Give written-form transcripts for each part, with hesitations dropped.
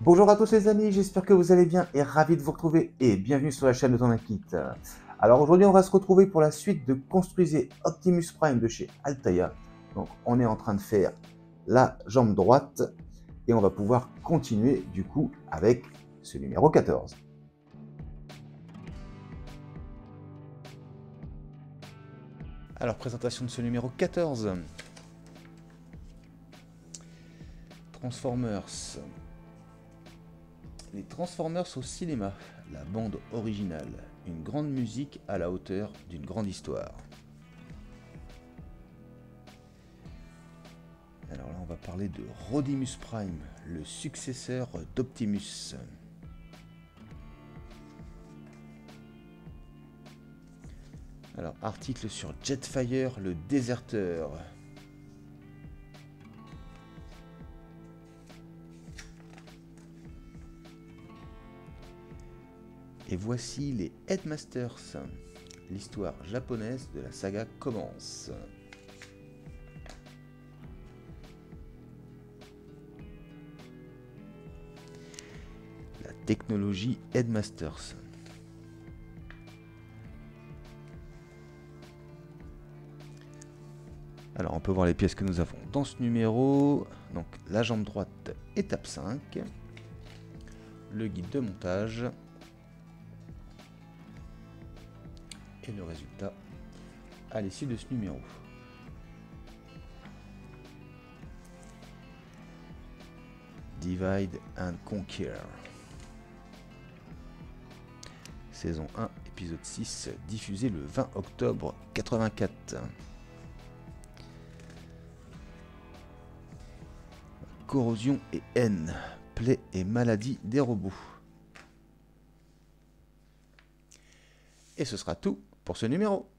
Bonjour à tous les amis, j'espère que vous allez bien et ravi de vous retrouver et bienvenue sur la chaîne de Tonakit. Alors aujourd'hui on va se retrouver pour la suite de Construisez Optimus Prime de chez Altaïa. Donc on est en train de faire la jambe droite et on va pouvoir continuer du coup avec ce numéro 14. Alors présentation de ce numéro 14. Transformers. Les Transformers au cinéma, la bande originale, une grande musique à la hauteur d'une grande histoire. Alors là on va parler de Rodimus Prime, le successeur d'Optimus. Alors article sur Jetfire, le déserteur. Et voici les Headmasters. L'histoire japonaise de la saga commence. La technologie Headmasters. Alors on peut voir les pièces que nous avons dans ce numéro. Donc la jambe droite, étape 5. Le guide de montage. Et le résultat à l'issue de ce numéro. Divide and Conquer. Saison 1, épisode 6, diffusé le 20 octobre 84. Corrosion et haine, plaies et maladies des robots. Et ce sera tout pour ce numéro.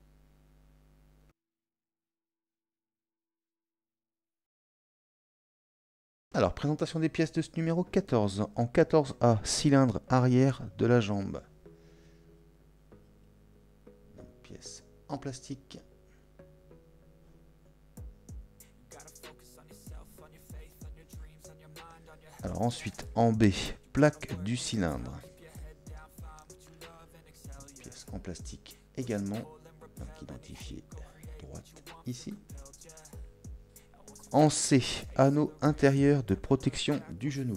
Alors, présentation des pièces de ce numéro 14. En 14A, cylindre arrière de la jambe. Pièce en plastique. Alors ensuite, en B, plaque du cylindre. Pièce en plastique également. Donc identifié droite ici. En C, anneau intérieur de protection du genou.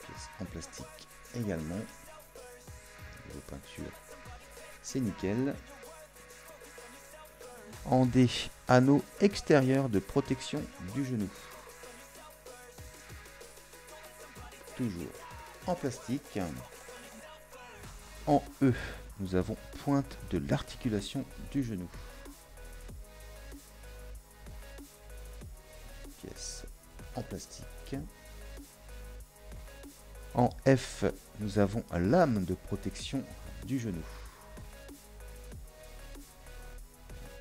Pièce en plastique également. De peinture, c'est nickel. En D, anneau extérieur de protection du genou. Toujours en plastique. En E, nous avons pointe de l'articulation du genou. Pièce en plastique. En F, nous avons lame de protection du genou.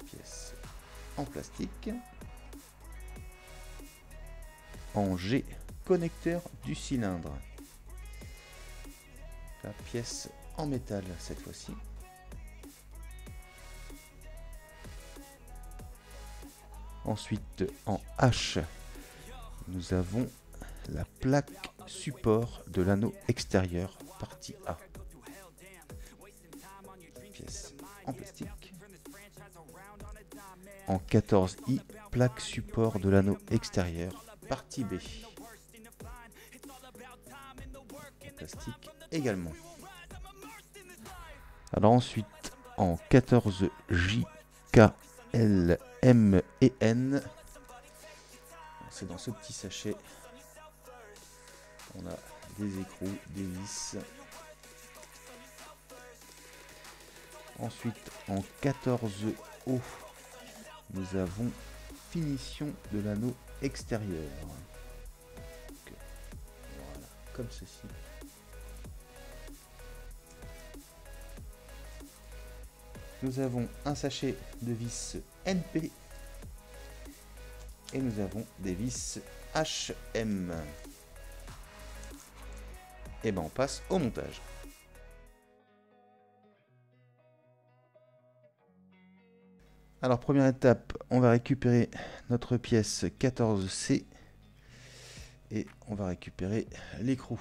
Pièce en plastique. En G, connecteur du cylindre. La pièce en métal cette fois-ci. Ensuite, en H, nous avons la plaque support de l'anneau extérieur, partie A. Pièce en plastique. En 14I, plaque support de l'anneau extérieur, partie B. En plastique également. Alors ensuite, en 14J, K, L, M et N, c'est dans ce petit sachet. On a des écrous, des vis. Ensuite, en 14O, nous avons finition de l'anneau extérieur. Donc, voilà, comme ceci. Nous avons un sachet de vis NP et nous avons des vis HM. Et ben on passe au montage. Alors première étape, on va récupérer notre pièce 14C et on va récupérer l'écrou.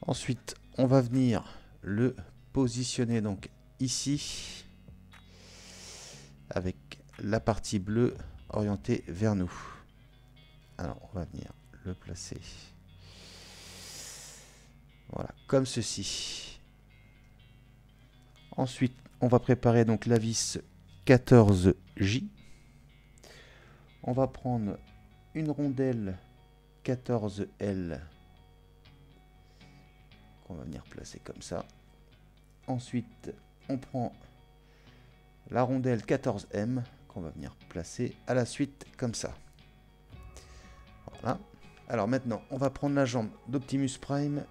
Ensuite, on va venir le positionner donc ici avec la partie bleue orientée vers nous. Alors, on va venir le placer. Voilà, comme ceci. Ensuite, on va préparer donc la vis 14J. On va prendre une rondelle 14L qu'on va venir placer comme ça. Ensuite, on prend la rondelle 14M qu'on va venir placer à la suite comme ça. Voilà. Alors maintenant, on va prendre la jambe d'Optimus Prime.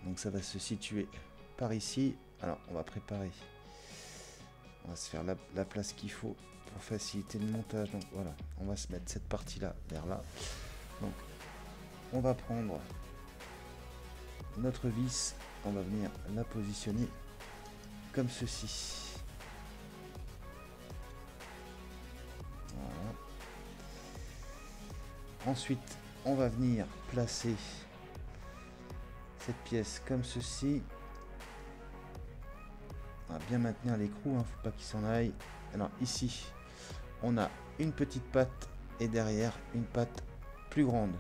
Donc ça va se situer par ici. Alors, on va préparer. On va se faire la place qu'il faut pour faciliter le montage. Donc voilà, on va se mettre cette partie-là vers là. Donc, on va prendre notre vis. On va venir la positionner comme ceci. Voilà. Ensuite, on va venir placer cette pièce comme ceci. On va bien maintenir l'écrou, hein, faut pas qu'il s'en aille. Alors ici, on a une petite patte et derrière une patte plus grande.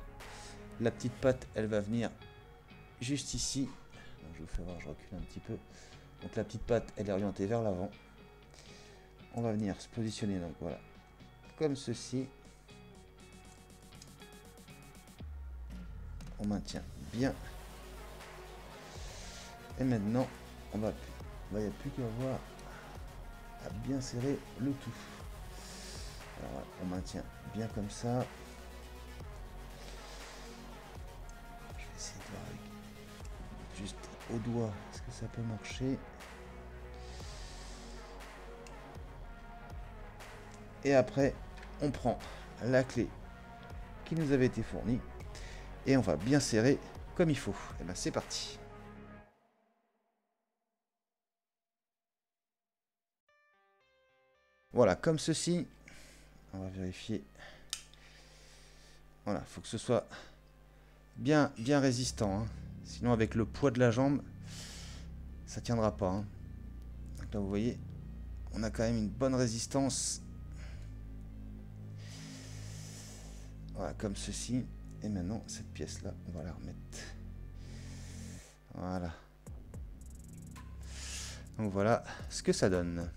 La petite patte, elle va venir juste ici. Donc, je vous fais voir, je recule un petit peu. Donc la petite patte, elle est orientée vers l'avant. On va venir se positionner, donc voilà, comme ceci. On maintient bien. Et maintenant, il n'y a plus qu'à voir à bien serrer le tout. Alors, on maintient bien comme ça. Je vais essayer de voir avec juste au doigt, est-ce que ça peut marcher? Et après, on prend la clé qui nous avait été fournie et on va bien serrer comme il faut. Et bien c'est parti. Voilà, comme ceci. On va vérifier. Voilà, il faut que ce soit bien résistant, hein. Sinon avec le poids de la jambe, ça tiendra pas, hein. Donc là vous voyez, on a quand même une bonne résistance. Voilà, comme ceci. Et maintenant, cette pièce-là, on va la remettre. Voilà. Donc voilà ce que ça donne.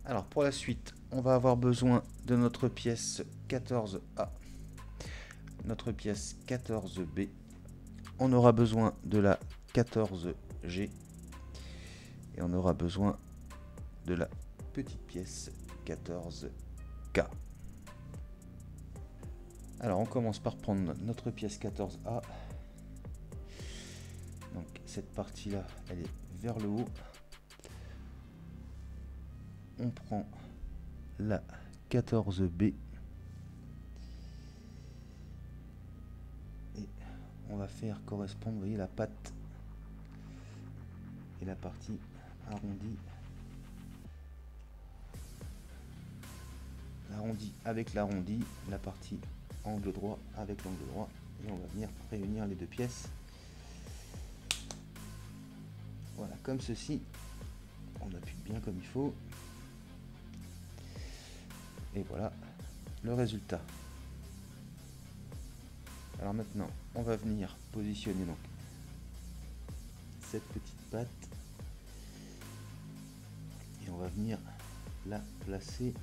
Alors pour la suite, on va avoir besoin de notre pièce 14A, notre pièce 14B. On aura besoin de la 14G. Et on aura besoin de la petite pièce 14K. Alors on commence par prendre notre pièce 14A. Donc cette partie là, elle est vers le haut. On prend la 14B et on va faire correspondre, vous voyez, la patte et la partie arrondie. L'arrondi avec l'arrondi, la partie angle droit avec l'angle droit, et on va venir réunir les deux pièces. Voilà, comme ceci. On appuie bien comme il faut. Et voilà le résultat. Alors maintenant, on va venir positionner donc cette petite patte et on va venir la placer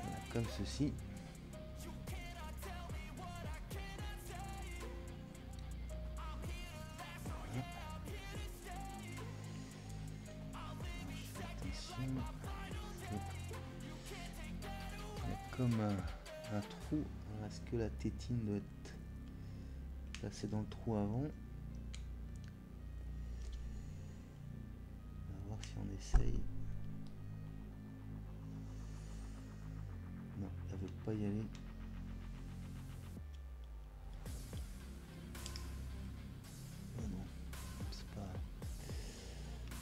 voilà, comme ceci. Comme un trou, est-ce que la tétine doit être placée dans le trou avant? On va voir si on essaye. Non, elle veut pas y aller. Oh non,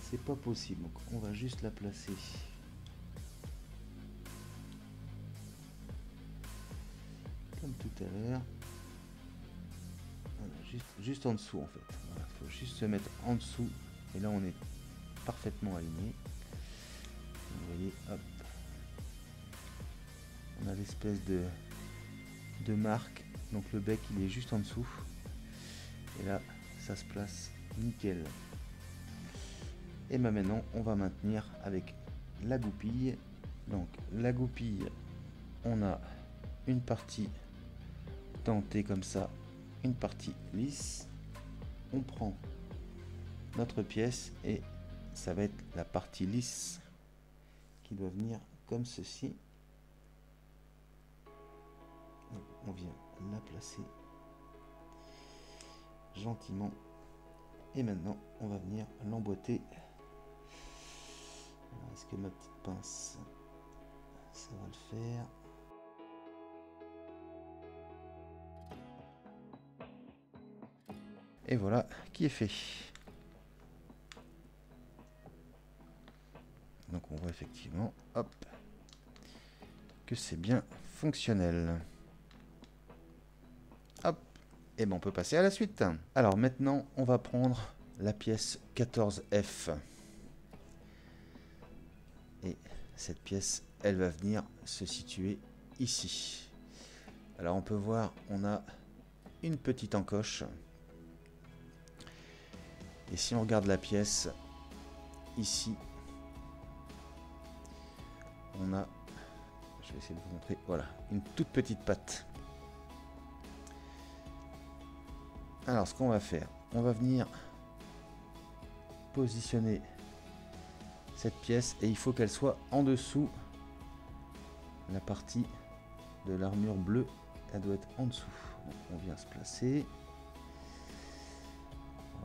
c'est c'est pas possible. Donc on va juste la placer. Comme tout à l'heure. Voilà, juste en dessous en fait. Voilà, faut juste se mettre en dessous. Et là on est parfaitement aligné. Vous voyez, hop. On a l'espèce de marque. Donc le bec il est juste en dessous. Et là ça se place nickel. Et maintenant on va maintenir avec la goupille. Donc la goupille, on a une partie dentée comme ça, une partie lisse. On prend notre pièce et ça va être la partie lisse qui doit venir comme ceci. Donc, on vient la placer gentiment et maintenant on va venir l'emboîter. Est-ce que ma petite pince ça va le faire? Et voilà qui est fait. Donc on voit effectivement, hop, que c'est bien fonctionnel. Hop, et ben on peut passer à la suite. Alors maintenant on va prendre la pièce 14F. Et cette pièce, elle va venir se situer ici. Alors on peut voir, on a une petite encoche. Et si on regarde la pièce, ici, on a, je vais essayer de vous montrer, voilà, une toute petite patte. Alors ce qu'on va faire, on va venir positionner cette pièce et il faut qu'elle soit en dessous. La partie de l'armure bleue, elle doit être en dessous. Donc on vient se placer.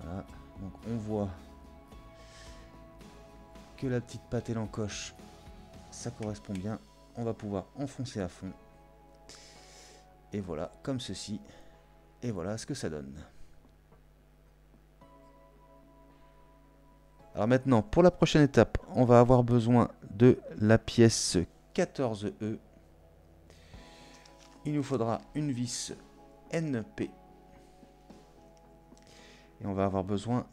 Voilà, donc on voit que la petite patte et l'encoche, ça correspond bien. On va pouvoir enfoncer à fond. Et voilà, comme ceci. Et voilà ce que ça donne. Alors maintenant, pour la prochaine étape, on va avoir besoin de la pièce 14E. Il nous faudra une vis NP. Et on va avoir besoin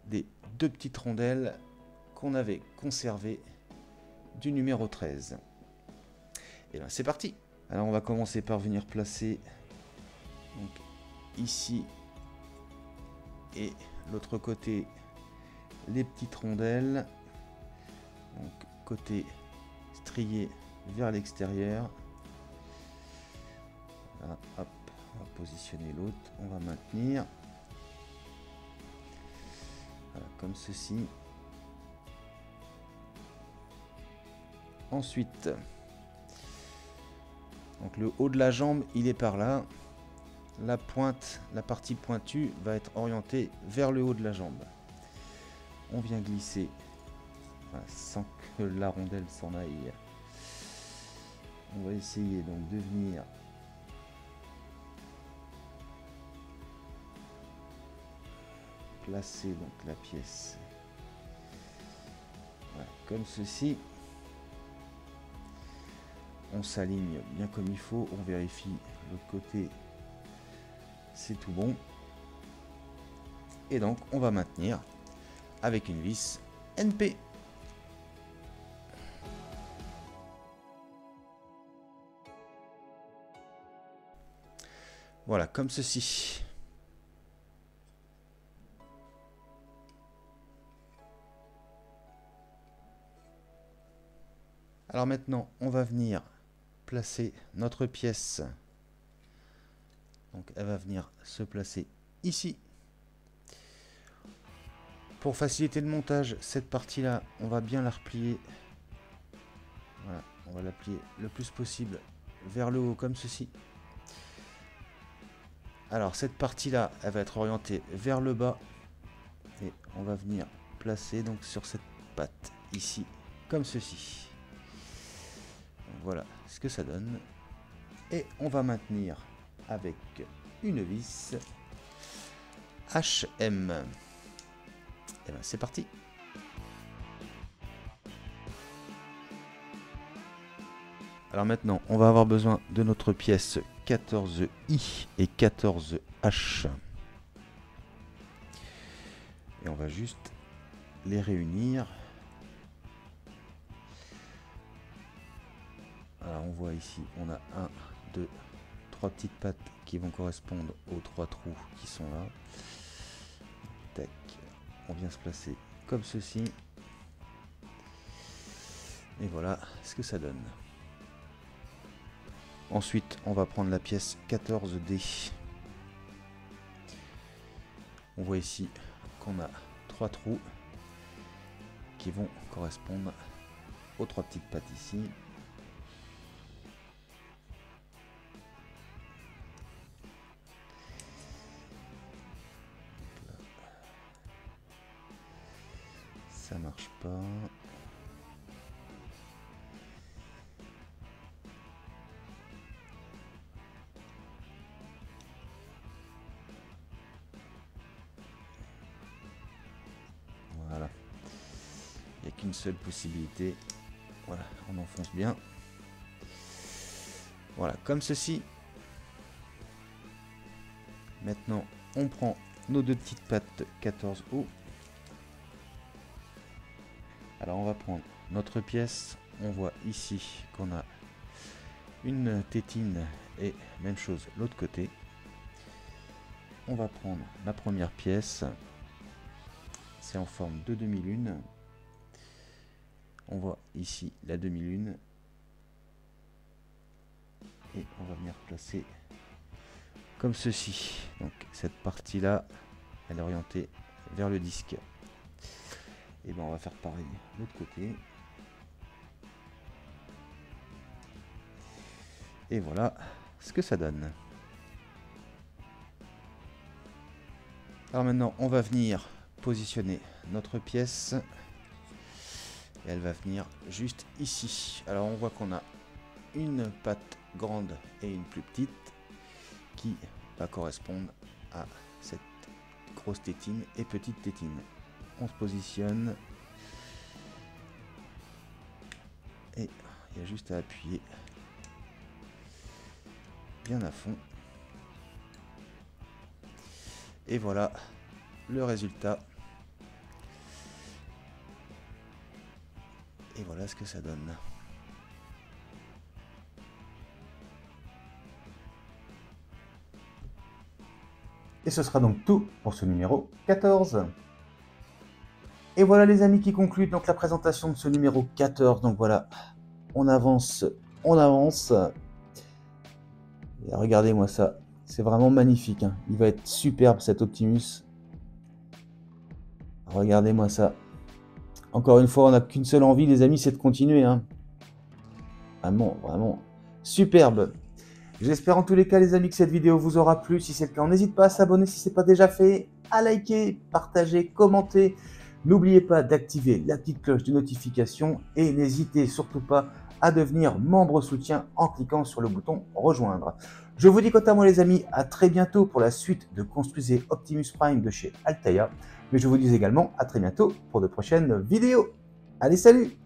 des deux petites rondelles qu'on avait conservées du numéro 13. Et bien c'est parti. Alors on va commencer par venir placer donc, ici et l'autre côté les petites rondelles. Donc côté strié vers l'extérieur. Voilà, hop, on va positionner l'autre, on va maintenir. Voilà, comme ceci. Ensuite, donc le haut de la jambe, il est par là. La pointe, la partie pointue va être orientée vers le haut de la jambe. On vient glisser voilà, sans que la rondelle s'en aille. On va essayer donc de venir placer donc la pièce voilà, comme ceci. On s'aligne bien comme il faut, on vérifie l'autre côté, c'est tout bon. Et donc on va maintenir avec une vis NP. Voilà, comme ceci. Alors maintenant, on va venir placer notre pièce. Donc elle va venir se placer ici. Pour faciliter le montage, cette partie-là, on va bien la replier. Voilà, on va la plier le plus possible vers le haut comme ceci. Alors cette partie-là, elle va être orientée vers le bas. Et on va venir placer donc sur cette patte ici, comme ceci. Donc, voilà ce que ça donne. Et on va maintenir avec une vis HM. Et bien c'est parti. Alors maintenant, on va avoir besoin de notre pièce 14i et 14h. Et on va juste les réunir. Alors on voit ici, on a 1, 2, 3 petites pattes qui vont correspondre aux 3 trous qui sont là. Tac, on vient se placer comme ceci. Et voilà ce que ça donne. Ensuite, on va prendre la pièce 14D. On voit ici qu'on a 3 trous qui vont correspondre aux 3 petites pattes ici. Ça marche pas. Voilà. Il n'y a qu'une seule possibilité. Voilà, on enfonce bien. Voilà, comme ceci. Maintenant, on prend nos 2 petites pattes 14O. Alors on va prendre notre pièce, on voit ici qu'on a une tétine et même chose l'autre côté. On va prendre la première pièce, c'est en forme de demi-lune. On voit ici la demi-lune et on va venir placer comme ceci. Donc cette partie là, elle est orientée vers le disque. Et ben on va faire pareil de l'autre côté. Et voilà ce que ça donne. Alors maintenant on va venir positionner notre pièce. Et elle va venir juste ici. Alors on voit qu'on a une patte grande et une plus petite qui va correspondre à cette grosse tétine et petite tétine. On se positionne et il y a juste à appuyer bien à fond et voilà le résultat et voilà ce que ça donne. Et ce sera donc tout pour ce numéro 14. Et voilà les amis qui concluent donc la présentation de ce numéro 14. Donc voilà, on avance, on avance. Et regardez-moi ça, c'est vraiment magnifique. Hein. Il va être superbe cet Optimus. Regardez-moi ça. Encore une fois, on n'a qu'une seule envie les amis, c'est de continuer. Hein. Vraiment, vraiment superbe. J'espère en tous les cas les amis que cette vidéo vous aura plu. Si c'est le cas, on n'hésite pas à s'abonner si ce n'est pas déjà fait, à liker, partager, commenter. N'oubliez pas d'activer la petite cloche de notification et n'hésitez surtout pas à devenir membre soutien en cliquant sur le bouton rejoindre. Je vous dis quant à moi les amis, à très bientôt pour la suite de Construisez Optimus Prime de chez Altaïa. Mais je vous dis également à très bientôt pour de prochaines vidéos. Allez, salut!